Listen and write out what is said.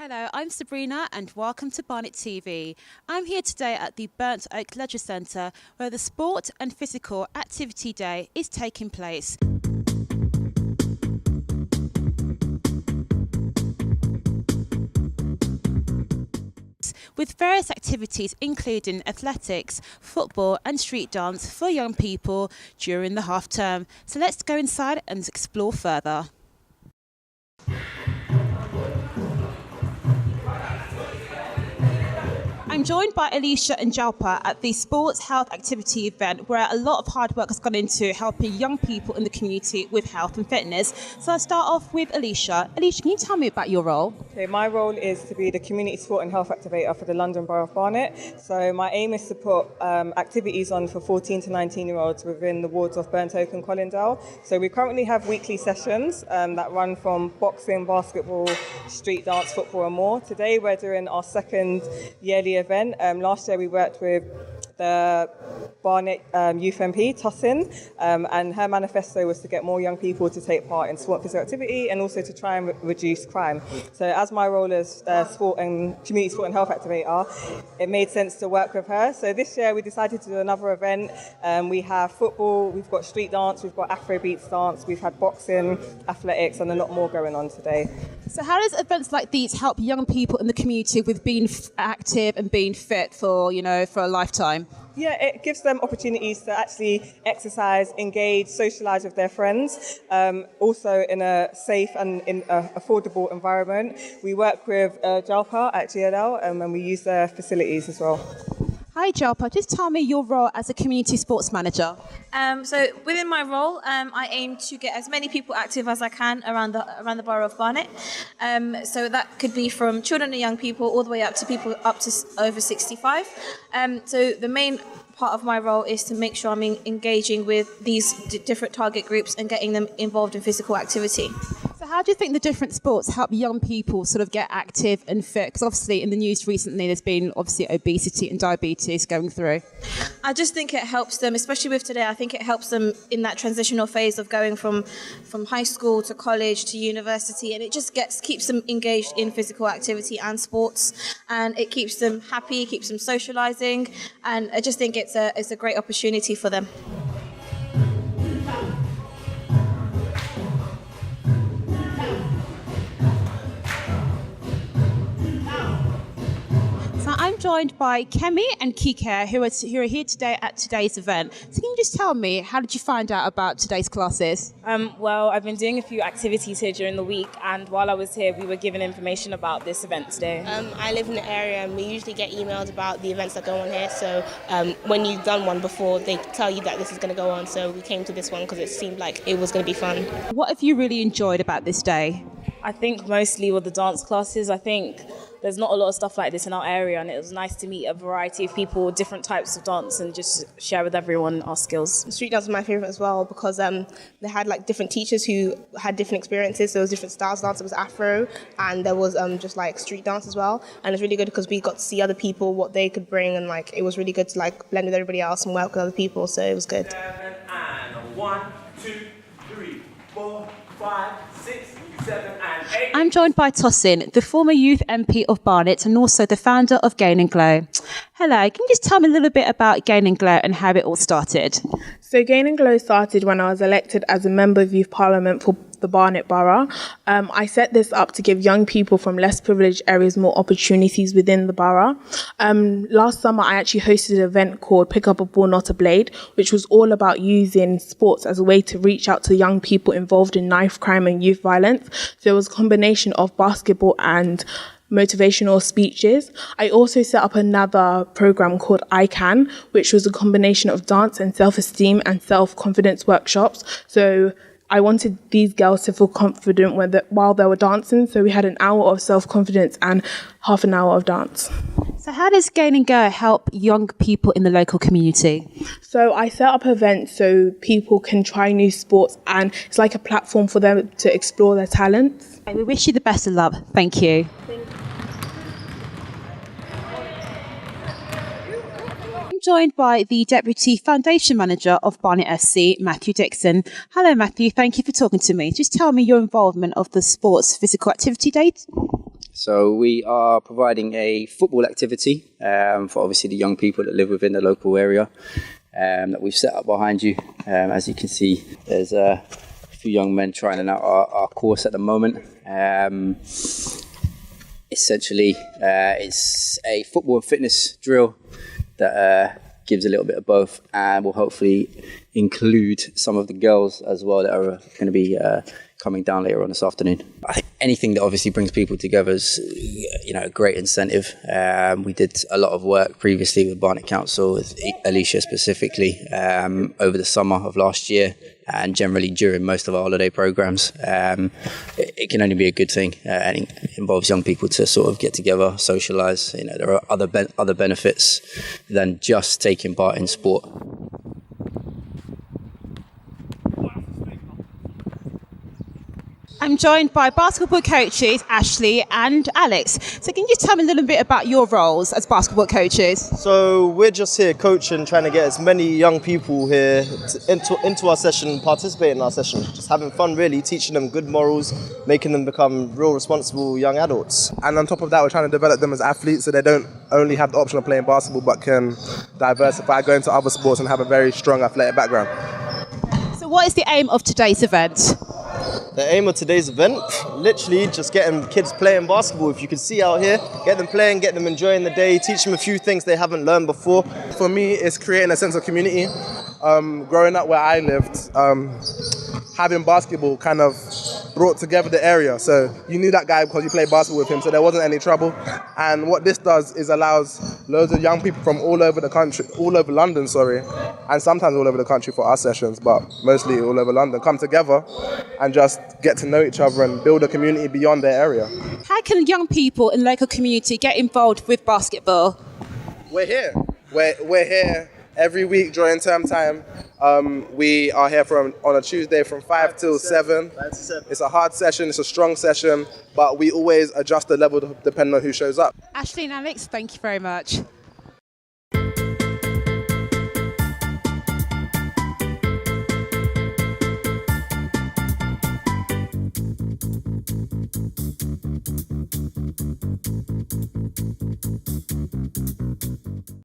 Hello, I'm Sabrina and welcome to Barnet TV. I'm here today at the Burnt Oak Leisure Centre where the Sport and Physical Activity Day is taking place. With various activities including athletics, football and street dance for young people during the half term. So let's go inside and explore further. I'm joined by Alicia and Jalpa at the Sports Health Activity event where a lot of hard work has gone into helping young people in the community with health and fitness. So I'll start off with Alicia. Alicia, can you tell me about your role? Okay, my role is to be the Community Sport and Health Activator for the London Borough of Barnet. So my aim is to put activities on for 14 to 19-year-olds within the wards of Burnt Oak and Colindale. So we currently have weekly sessions that run from boxing, basketball, street dance, football and more. Today we're doing our second yearly event. Last year we worked with the Barnet Youth MP, Tossin, and her manifesto was to get more young people to take part in sport and physical activity and also to try and reduce crime. So as my role as Community Sport and Health Activator, it made sense to work with her. So this year we decided to do another event. We have football, we've got street dance, we've got Afrobeats dance, we've had boxing, athletics and a lot more going on today. So how does events like these help young people in the community with being active and being fit for a lifetime? Yeah, it gives them opportunities to actually exercise, engage, socialise with their friends, also in a safe and in an affordable environment. We work with Jalpa at GLL and we use their facilities as well. Hi Jalpa, just tell me your role as a community sports manager. So within my role, I aim to get as many people active as I can around the borough of Barnet. So that could be from children and young people all the way up to people up to over 65. So the main part of my role is to make sure I'm engaging with these different target groups and getting them involved in physical activity. So how do you think the different sports help young people sort of get active and fit? Because obviously in the news recently there's been obviously obesity and diabetes going through. I just think it helps them, especially with today, I think it helps them in that transitional phase of going from high school to college to university, and it just keeps them engaged in physical activity and sports, and it keeps them happy, keeps them socialising, and I just think it's a great opportunity for them. I'm joined by Kemi and Kike, who are here today at today's event. So can you just tell me, how did you find out about today's classes? Well, I've been doing a few activities here during the week, and while I was here, we were given information about this event today. I live in the area, and we usually get emailed about the events that go on here. So when you've done one before, they tell you that this is going to go on. So we came to this one because it seemed like it was going to be fun. What have you really enjoyed about this day? I think mostly with the dance classes. I think there's not a lot of stuff like this in our area, and it was nice to meet a variety of people, different types of dance, and just share with everyone our skills. Street dance was my favourite as well because they had like different teachers who had different experiences. So there was different styles of dance. There was Afro, and there was just like street dance as well. And it's really good because we got to see other people, what they could bring, and like it was really good to like blend with everybody else and work with other people. So it was good. 1, 2, 3, 4, 5, 6, 7 and 8. I'm joined by Tossin, the former youth MP of Barnet and also the founder of Gain and Glow. Hello, can you just tell me a little bit about Gain and Glow and how it all started? So Gain and Glow started when I was elected as a member of Youth Parliament for the Barnet Borough. I set this up to give young people from less privileged areas more opportunities within the borough. Last summer, I actually hosted an event called Pick Up a Ball, Not a Blade, which was all about using sports as a way to reach out to young people involved in knife crime and youth violence. So it was a combination of basketball and motivational speeches. I also set up another program called I Can, which was a combination of dance and self-esteem and self-confidence workshops. So I wanted these girls to feel confident while they were dancing. So we had an hour of self-confidence and half an hour of dance. So how does Gain and Go help young people in the local community? So I set up events so people can try new sports, and it's like a platform for them to explore their talents. We wish you the best of luck. Thank you. I'm joined by the Deputy Foundation Manager of Barnet SC, Matthew Dixon. Hello Matthew, thank you for talking to me. Just tell me your involvement of the Sports Physical Activity Day. So we are providing a football activity for obviously the young people that live within the local area that we've set up behind you. As you can see, there's a few young men trying out our course at the moment. Essentially, it's a football and fitness drill that gives a little bit of both, and will hopefully include some of the girls as well that are going to be coming down later on this afternoon. I think anything that obviously brings people together is, a great incentive. We did a lot of work previously with Barnet Council, with Alicia specifically, over the summer of last year, and generally during most of our holiday programs. It can only be a good thing, and it involves young people to sort of get together, socialise. There are other benefits than just taking part in sport. I'm joined by basketball coaches Ashley and Alex. So can you tell me a little bit about your roles as basketball coaches? So we're just here coaching, trying to get as many young people here into our session, participate in our session. Just having fun really, teaching them good morals, making them become real responsible young adults. And on top of that, we're trying to develop them as athletes so they don't only have the option of playing basketball but can diversify, go into other sports and have a very strong athletic background. So what is the aim of today's event? The aim of today's event, literally just getting kids playing basketball. If you can see out here, get them playing, get them enjoying the day, teach them a few things they haven't learned before. For me, it's creating a sense of community. Growing up where I lived, having basketball kind of brought together the area. So you knew that guy because you played basketball with him, so there wasn't any trouble. And what this does is allows loads of young people from all over the country, all over London, and sometimes all over the country for our sessions, but mostly all over London, come together and just get to know each other and build a community beyond their area. How can young people in the local community get involved with basketball? We're here. We're here every week during term time. We are here on a Tuesday from 5 till 7. It's a hard session, it's a strong session, but we always adjust the level depending on who shows up. Ashley and Alex, thank you very much.